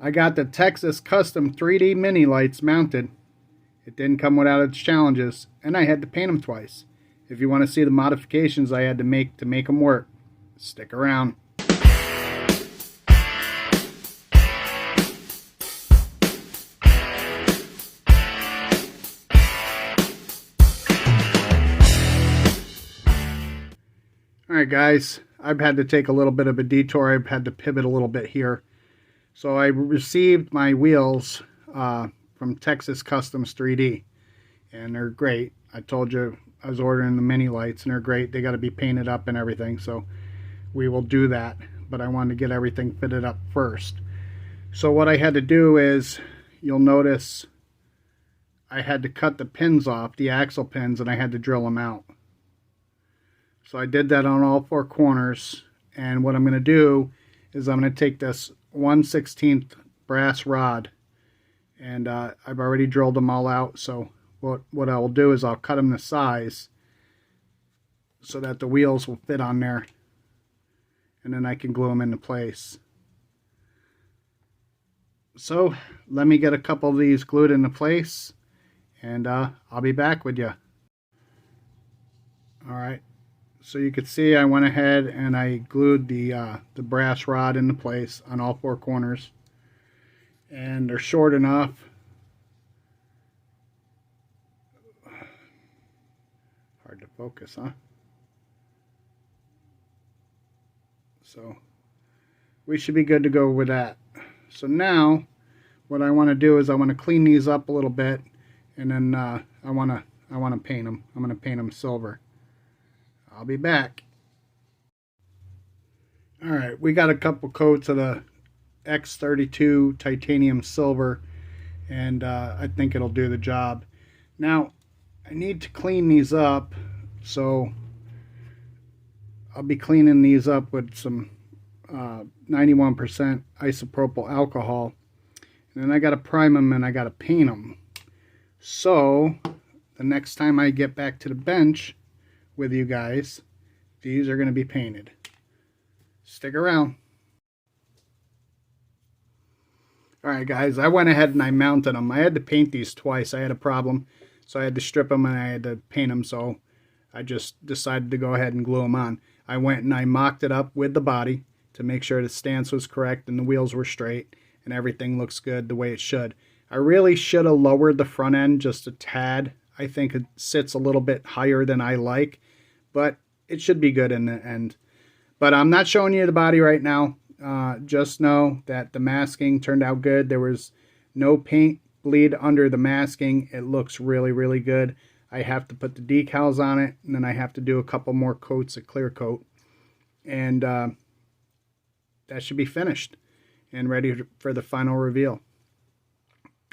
I got the Texas Custom 3D mini lights mounted. It didn't come without its challenges, and I had to paint them twice. If you want to see the modifications I had to make them work, stick around. Alright guys, I've had to take a little bit of a detour. I've had to pivot a little bit here. So I received my wheels from Texas Customs 3D, and they're great. I told you I was ordering the mini lights, and they're great. They got to be painted up and everything, so we will do that. But I wanted to get everything fitted up first. So what I had to do is, you'll notice I had to cut the pins off, the axle pins, and I had to drill them out. So I did that on all four corners, and what I'm going to do is I'm going to take this 1/16 brass rod, and I've already drilled them all out. So what I will do is I'll cut them to size so that the wheels will fit on there, and then I can glue them into place. So let me get a couple of these glued into place, and I'll be back with you. Alright, so you can see I went ahead and I glued the brass rod into place on all four corners, and they're short enough. Hard to focus, huh? So we should be good to go with that. So now what I want to do is I want to clean these up a little bit, and then I want to paint them. I'm going to paint them silver. I'll be back. Alright, we got a couple coats of the X32 titanium silver, and I think it'll do the job. Now I need to clean these up, so I'll be cleaning these up with some 91% isopropyl alcohol, and then I got to prime them and I got to paint them. So the next time I get back to the bench with you guys, these are going to be painted. Stick around. Alright guys, I went ahead and I mounted them. I had to paint these twice. I had a problem, so I had to strip them and I had to paint them, so I just decided to go ahead and glue them on. I went and I mocked it up with the body to make sure the stance was correct and the wheels were straight and everything looks good the way it should. I really should have lowered the front end just a tad. I think it sits a little bit higher than I like, but it should be good in the end. But I'm not showing you the body right now. Just know that the masking turned out good. There was no paint bleed under the masking. It looks really, really good. I have to put the decals on it, and then I have to do a couple more coats of clear coat. And that should be finished and ready for the final reveal.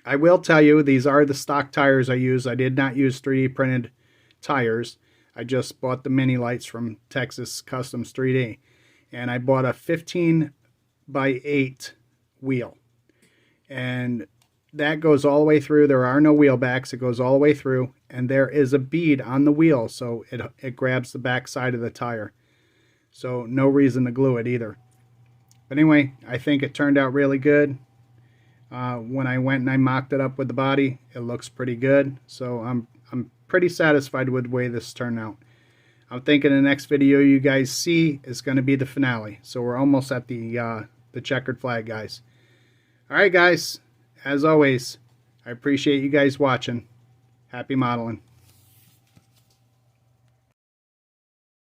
I will tell you, these are the stock tires I use. I did not use 3D printed tires. I just bought the mini lights from Texas Customs 3D. And I bought a 15x8 wheel. And that goes all the way through. There are no wheel backs. It goes all the way through. And there is a bead on the wheel, so it grabs the back side of the tire. So no reason to glue it either. But anyway, I think it turned out really good. When I went and I mocked it up with the body, it looks pretty good. So I'm pretty satisfied with the way this turned out. I'm thinking the next video you guys see is going to be the finale. So we're almost at the checkered flag, guys. Alright guys, as always, I appreciate you guys watching. Happy modeling.